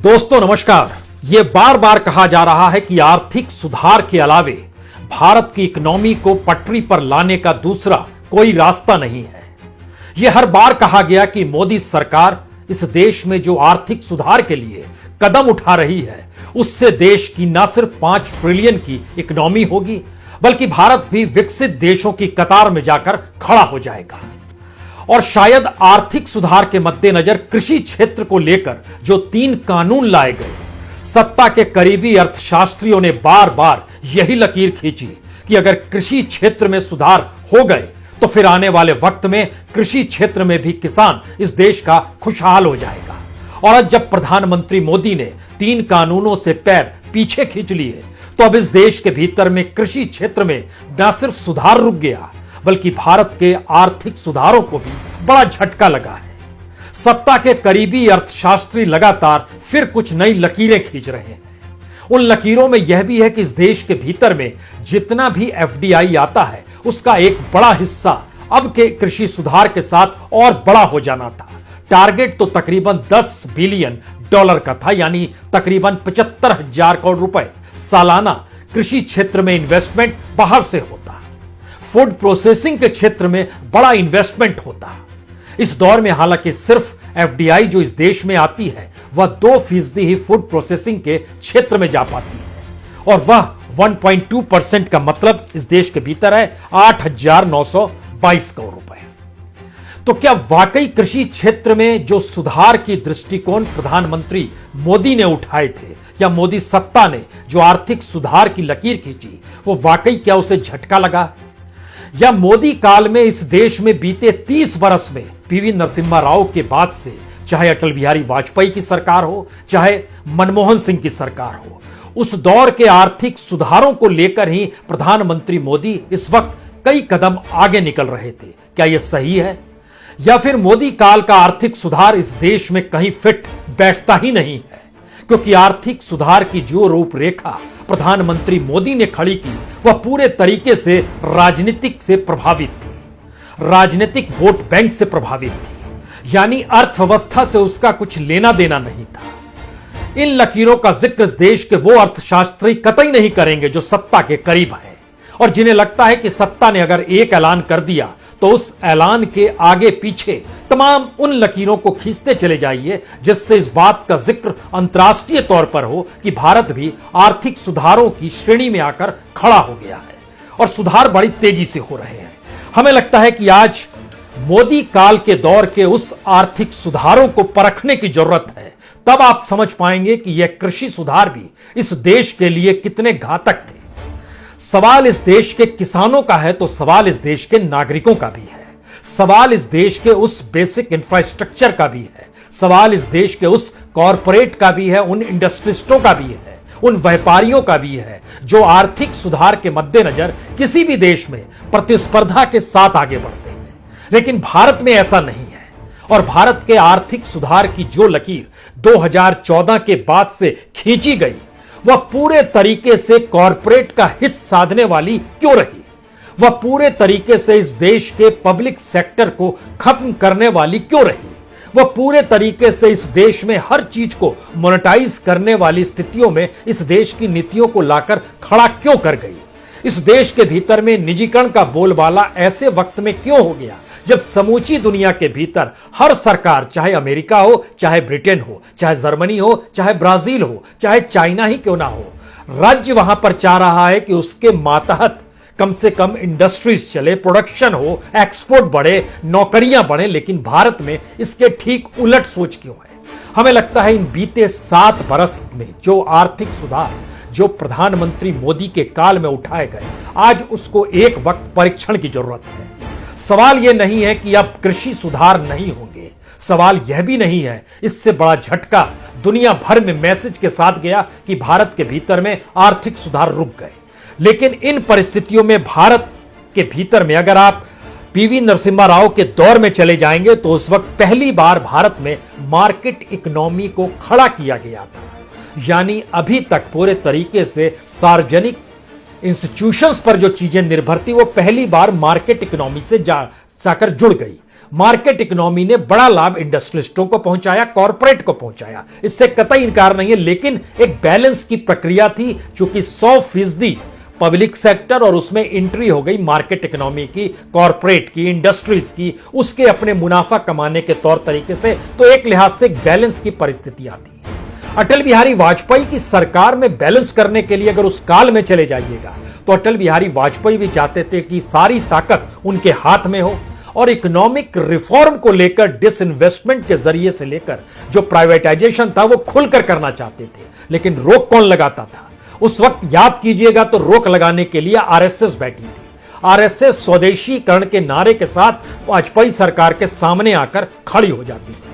दोस्तों नमस्कार। ये बार बार कहा जा रहा है कि आर्थिक सुधार के अलावे भारत की इकोनॉमी को पटरी पर लाने का दूसरा कोई रास्ता नहीं है। यह हर बार कहा गया कि मोदी सरकार इस देश में जो आर्थिक सुधार के लिए कदम उठा रही है उससे देश की न सिर्फ 5 ट्रिलियन की इकोनॉमी होगी बल्कि भारत भी विकसित देशों की कतार में जाकर खड़ा हो जाएगा। और शायद आर्थिक सुधार के मद्देनजर कृषि क्षेत्र को लेकर जो 3 कानून लाए गए, सत्ता के करीबी अर्थशास्त्रियों ने बार बार यही लकीर खींची कि अगर कृषि क्षेत्र में सुधार हो गए तो फिर आने वाले वक्त में कृषि क्षेत्र में भी किसान इस देश का खुशहाल हो जाएगा। और आज जब प्रधानमंत्री मोदी ने 3 कानूनों से पैर पीछे खींच लिए तो अब इस देश के भीतर में कृषि क्षेत्र में न सिर्फ सुधार रुक गया बल्कि भारत के आर्थिक सुधारों को भी बड़ा झटका लगा है। सत्ता के करीबी अर्थशास्त्री लगातार फिर कुछ नई लकीरें खींच रहे हैं। उन लकीरों में यह भी है कि इस देश के भीतर में जितना भी एफडीआई आता है उसका एक बड़ा हिस्सा अब के कृषि सुधार के साथ और बड़ा हो जाना था। टारगेट तो तकरीबन $10 बिलियन का था, यानी तकरीबन 75,000 करोड़ रुपए सालाना कृषि क्षेत्र में इन्वेस्टमेंट बाहर से होता। फूड प्रोसेसिंग के क्षेत्र में बड़ा इन्वेस्टमेंट होता। इस दौर में हालांकि सिर्फ एफडीआई जो इस देश में आती है वह 2% ही फूड प्रोसेसिंग के क्षेत्र में जा पाती है और वह 1.2% का मतलब इस देश के भीतर है 8,922 करोड़ रुपए। तो क्या वाकई कृषि क्षेत्र में जो सुधार की दृष्टिकोण प्रधानमंत्री मोदी ने उठाए थे या मोदी सत्ता ने जो आर्थिक सुधार की लकीर खींची वो वाकई क्या उसे झटका लगा, या मोदी काल में इस देश में बीते 30 बरस में पीवी नरसिम्हा राव के बाद से चाहे अटल बिहारी वाजपेयी की सरकार हो चाहे मनमोहन सिंह की सरकार हो, उस दौर के आर्थिक सुधारों को लेकर ही प्रधानमंत्री मोदी इस वक्त कई कदम आगे निकल रहे थे। क्या यह सही है या फिर मोदी काल का आर्थिक सुधार इस देश में कहीं फिट बैठता ही नहीं है? क्योंकि आर्थिक सुधार की जो रूपरेखा प्रधानमंत्री मोदी ने खड़ी की वह पूरे तरीके से राजनीतिक से प्रभावित थी, राजनीतिक वोट बैंक से प्रभावित थी, यानी अर्थव्यवस्था से उसका कुछ लेना देना नहीं था। इन लकीरों का जिक्र इस देश के वो अर्थशास्त्री कतई नहीं करेंगे जो सत्ता के करीब है और जिन्हें लगता है कि सत्ता ने अगर एक ऐलान कर दिया तो उस ऐलान के आगे पीछे तमाम उन लकीरों को खींचते चले जाइए जिससे इस बात का जिक्र अंतर्राष्ट्रीय तौर पर हो कि भारत भी आर्थिक सुधारों की श्रेणी में आकर खड़ा हो गया है और सुधार बड़ी तेजी से हो रहे हैं। हमें लगता है कि आज मोदी काल के दौर के उस आर्थिक सुधारों को परखने की जरूरत है, तब आप समझ पाएंगे कि यह कृषि सुधार भी इस देश के लिए कितने घातक थे। सवाल इस देश के किसानों का है तो सवाल इस देश के नागरिकों का भी है, सवाल इस देश के उस बेसिक इंफ्रास्ट्रक्चर का भी है, सवाल इस देश के उस कॉरपोरेट का भी है, उन इंडस्ट्रिस्टों का भी है, उन व्यापारियों का भी है जो आर्थिक सुधार के मद्देनजर किसी भी देश में प्रतिस्पर्धा के साथ आगे बढ़ते हैं। लेकिन भारत में ऐसा नहीं है और भारत के आर्थिक सुधार की जो लकीर 2014 के बाद से खींची गई वह पूरे तरीके से कॉरपोरेट का हित साधने वाली क्यों रही? वह पूरे तरीके से इस देश के पब्लिक सेक्टर को खत्म करने वाली क्यों रही? वह पूरे तरीके से इस देश में हर चीज को मोनेटाइज करने वाली स्थितियों में इस देश की नीतियों को लाकर खड़ा क्यों कर गई? इस देश के भीतर में निजीकरण का बोलबाला ऐसे वक्त में क्यों हो गया जब समूची दुनिया के भीतर हर सरकार, चाहे अमेरिका हो, चाहे ब्रिटेन हो, चाहे जर्मनी हो, चाहे ब्राजील हो, चाहे चाइना ही क्यों ना हो, राज्य वहां पर चाह रहा है कि उसके मातहत कम से कम इंडस्ट्रीज चले, प्रोडक्शन हो, एक्सपोर्ट बढ़े, नौकरियां बढ़े। लेकिन भारत में इसके ठीक उलट सोच क्यों है? हमें लगता है इन बीते 7 बरस में जो आर्थिक सुधार जो प्रधानमंत्री मोदी के काल में उठाए गए, आज उसको एक वक्त परीक्षण की जरूरत है। सवाल यह नहीं है कि अब कृषि सुधार नहीं होंगे, सवाल यह भी नहीं है, इससे बड़ा झटका दुनिया भर में मैसेज के साथ गया कि भारत के भीतर में आर्थिक सुधार रुक गए। लेकिन इन परिस्थितियों में भारत के भीतर में अगर आप पीवी नरसिम्हा राव के दौर में चले जाएंगे तो उस वक्त पहली बार भारत में मार्केट इकोनॉमी को खड़ा किया गया था, यानी अभी तक पूरे तरीके से सार्वजनिक इंस्टीट्यूशंस पर जो चीजें निर्भर थी वो पहली बार मार्केट इकोनॉमी से जाकर जुड़ गई। मार्केट इकोनॉमी ने बड़ा लाभ इंडस्ट्रियलिस्टों को पहुंचाया, कॉर्पोरेट को पहुंचाया, इससे कतई इनकार नहीं है। लेकिन एक बैलेंस की प्रक्रिया थी, चूंकि 100% पब्लिक सेक्टर और उसमें एंट्री हो गई मार्केट इकोनॉमी की, कॉर्पोरेट की, इंडस्ट्रीज की, उसके अपने मुनाफा कमाने के तौर तरीके से, तो एक लिहाज से एक बैलेंस की परिस्थिति आती है। अटल बिहारी वाजपेयी की सरकार में बैलेंस करने के लिए अगर उस काल में चले जाइएगा तो अटल बिहारी वाजपेयी भी चाहते थे कि सारी ताकत उनके हाथ में हो और इकोनॉमिक रिफॉर्म को लेकर डिसइन्वेस्टमेंट के जरिए से लेकर जो प्राइवेटाइजेशन था वो खुलकर करना चाहते थे। लेकिन रोक कौन लगाता था उस वक्त? याद कीजिएगा तो रोक लगाने के लिए आरएसएस बैठी थी। आरएसएस स्वदेशीकरण के नारे के साथ वाजपेयी सरकार के सामने आकर खड़ी हो जाती थी।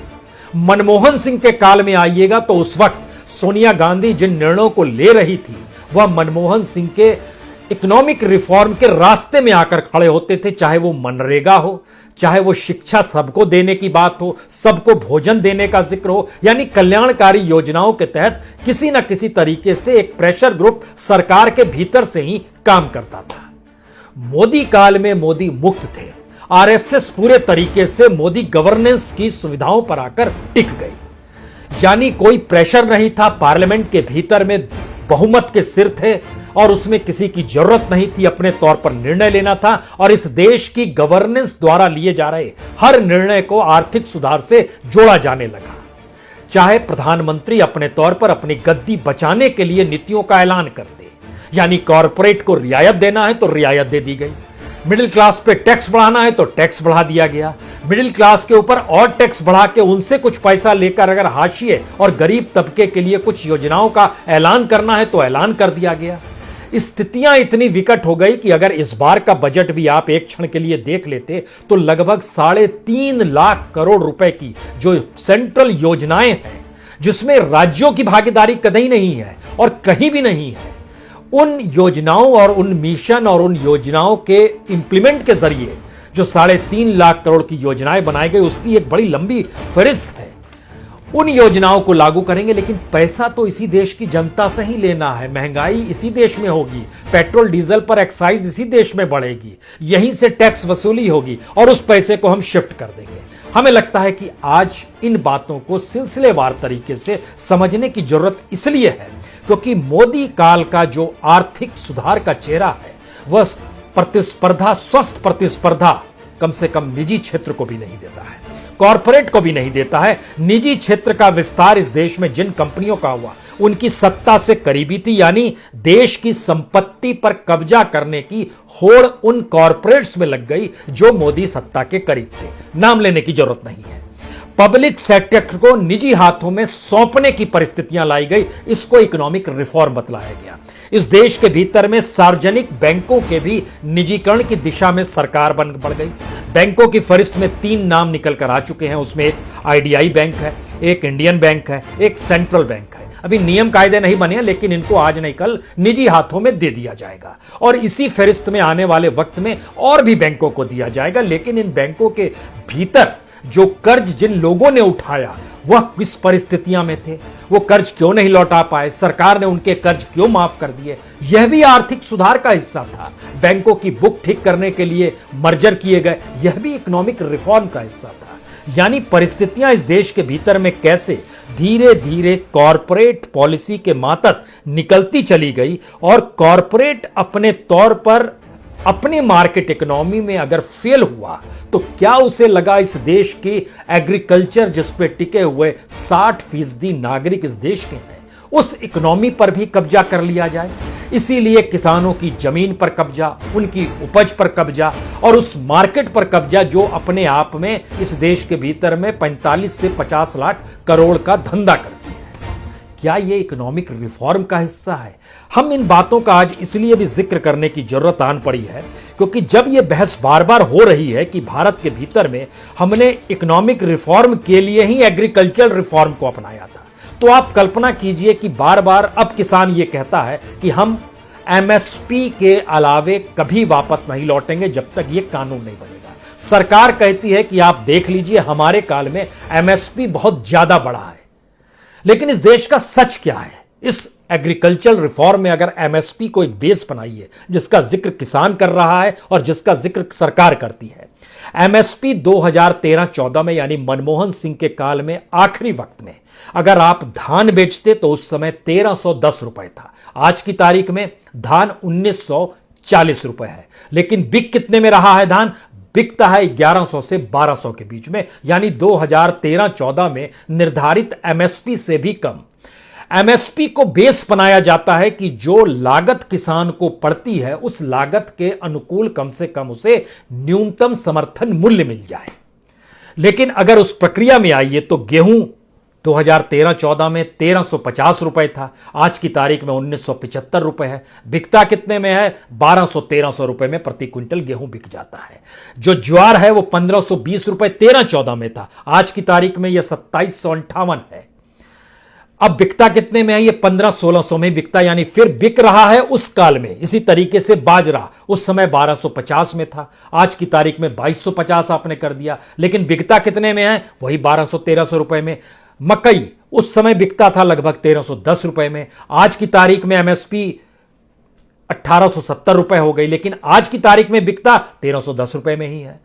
मनमोहन सिंह के काल में आइएगा तो उस वक्त सोनिया गांधी जिन निर्णयों को ले रही थी वह मनमोहन सिंह के इकोनॉमिक रिफॉर्म के रास्ते में आकर खड़े होते थे, चाहे वो मनरेगा हो, चाहे वो शिक्षा सबको देने की बात हो, सबको भोजन देने का जिक्र हो, यानी कल्याणकारी योजनाओं के तहत किसी ना किसी तरीके से एक प्रेशर ग्रुप सरकार के भीतर से ही काम करता था। मोदी काल में मोदी मुक्त थे। आरएसएस पूरे तरीके से मोदी गवर्नेंस की सुविधाओं पर आकर टिक गई, यानी कोई प्रेशर नहीं था। पार्लियामेंट के भीतर में बहुमत के सिर थे और उसमें किसी की जरूरत नहीं थी, अपने तौर पर निर्णय लेना था और इस देश की गवर्नेंस द्वारा लिए जा रहे हर निर्णय को आर्थिक सुधार से जोड़ा जाने लगा। चाहे प्रधानमंत्री अपने तौर पर अपनी गद्दी बचाने के लिए नीतियों का ऐलान करते, यानी कॉर्पोरेट को रियायत देना है तो रियायत दे दी गई, मिडिल क्लास पे टैक्स बढ़ाना है तो टैक्स बढ़ा दिया गया, मिडिल क्लास के ऊपर और टैक्स बढ़ा के उनसे कुछ पैसा लेकर अगर हाशिए और गरीब तबके के लिए कुछ योजनाओं का ऐलान करना है तो ऐलान कर दिया गया। स्थितियां इतनी विकट हो गई कि अगर इस बार का बजट भी आप एक क्षण के लिए देख लेते तो लगभग 3.5 लाख करोड़ रुपए की जो सेंट्रल योजनाएं हैं, जिसमें राज्यों की भागीदारी कहीं नहीं है और कहीं भी नहीं है, उन योजनाओं और उन मिशन और उन योजनाओं के इंप्लीमेंट के जरिए जो 3.5 लाख करोड़ की योजनाएं बनाई गई उसकी एक बड़ी लंबी फहरिस्त है। उन योजनाओं को लागू करेंगे, लेकिन पैसा तो इसी देश की जनता से ही लेना है, महंगाई इसी देश में होगी, पेट्रोल डीजल पर एक्साइज इसी देश में बढ़ेगी, यहीं से टैक्स वसूली होगी और उस पैसे को हम शिफ्ट कर देंगे। हमें लगता है कि आज इन बातों को सिलसिलेवार तरीके से समझने की जरूरत इसलिए है क्योंकि मोदी काल का जो आर्थिक सुधार का चेहरा है वह प्रतिस्पर्धा, स्वस्थ प्रतिस्पर्धा कम से कम निजी क्षेत्र को भी नहीं देता है, कॉर्पोरेट को भी नहीं देता है। निजी क्षेत्र का विस्तार इस देश में जिन कंपनियों का हुआ उनकी सत्ता से करीबी थी, यानी देश की संपत्ति पर कब्जा करने की होड़ उन कॉर्पोरेट्स में लग गई जो मोदी सत्ता के करीब थे। नाम लेने की जरूरत नहीं है। पब्लिक सेक्टर को निजी हाथों में सौंपने की परिस्थितियां लाई गई, इसको इकोनॉमिक रिफॉर्म बतलाया गया। इस देश के भीतर में सार्वजनिक बैंकों के भी निजीकरण की दिशा में सरकार बढ़ गई। बैंकों की फहरिस्त में 3 नाम निकल कर आ चुके हैं, उसमें एक आईडीआई बैंक है, एक इंडियन बैंक है, एक सेंट्रल बैंक है। अभी नियम कायदे नहीं बने, लेकिन इनको आज नहीं कल निजी हाथों में दे दिया जाएगा और इसी फहरिस्त में आने वाले वक्त में और भी बैंकों को दिया जाएगा। लेकिन इन बैंकों के भीतर जो कर्ज जिन लोगों ने उठाया वह किस परिस्थितियां में थे, वो कर्ज क्यों नहीं लौटा पाए, सरकार ने उनके कर्ज क्यों माफ कर दिए, यह भी आर्थिक सुधार का हिस्सा था। बैंकों की बुक ठीक करने के लिए मर्जर किए गए, यह भी इकोनॉमिक रिफॉर्म का हिस्सा था। यानी परिस्थितियां इस देश के भीतर में कैसे धीरे धीरे कॉर्पोरेट पॉलिसी के मातहत निकलती चली गई और कॉर्पोरेट अपने तौर पर अपने मार्केट इकोनॉमी में अगर फेल हुआ तो क्या उसे लगा इस देश की एग्रीकल्चर जिस पे टिके हुए 60% नागरिक इस देश के हैं उस इकोनॉमी पर भी कब्जा कर लिया जाए। इसीलिए किसानों की जमीन पर कब्जा, उनकी उपज पर कब्जा और उस मार्केट पर कब्जा जो अपने आप में इस देश के भीतर में 45 से 50 लाख करोड़ का धंधा करती है। क्या यह इकोनॉमिक रिफॉर्म का हिस्सा है? हम इन बातों का आज इसलिए भी जिक्र करने की जरूरत आन पड़ी है क्योंकि जब यह बहस बार बार हो रही है कि भारत के भीतर में हमने इकोनॉमिक रिफॉर्म के लिए ही एग्रीकल्चर रिफॉर्म को अपनाया था, तो आप कल्पना कीजिए कि बार बार अब किसान यह कहता है कि हम एमएसपी के अलावे कभी वापस नहीं लौटेंगे जब तक यह कानून नहीं बनेगा। सरकार कहती है कि आप देख लीजिए हमारे काल में एमएसपी बहुत ज्यादा बढ़ा है, लेकिन इस देश का सच क्या है? इस एग्रीकल्चर रिफॉर्म में अगर एमएसपी को एक बेस बनाई है जिसका जिक्र किसान कर रहा है और जिसका जिक्र सरकार करती है। एमएसपी 2013-14 में यानी मनमोहन सिंह के काल में आखिरी वक्त में अगर आप धान बेचते तो उस समय 1310 रुपए था। आज की तारीख में धान 1940 रुपए है। लेकिन बिक कितने में रहा है धान? बिकता है 1100 से 1200 के बीच में, यानी 2013-14 में निर्धारित एमएसपी से भी कम। एमएसपी को बेस बनाया जाता है कि जो लागत किसान को पड़ती है उस लागत के अनुकूल कम से कम उसे न्यूनतम समर्थन मूल्य मिल जाए। लेकिन अगर उस प्रक्रिया में आइए तो गेहूं 2013-14 में 1350 रुपए था, आज की तारीख में 1975 रुपए है। बिकता कितने में है? 1200-1300 रुपए में प्रति क्विंटल गेहूं बिक जाता है। जो ज्वार है वो 1520 रुपए 13-14 में था, आज की तारीख में यह 2758 है। अब बिकता कितने में है? ये 1500-1600 में बिकता, यानी फिर बिक रहा है उस काल में। इसी तरीके से बाजरा उस समय 1250 में था, आज की तारीख में 2250 आपने कर दिया, लेकिन बिकता कितने में है? वही 1200-1300 रुपए में। मकई उस समय बिकता था लगभग 1310 रुपए में, आज की तारीख में एमएसपी 1870 रुपए हो गई, लेकिन आज की तारीख में बिकता 1310 रुपए में ही है।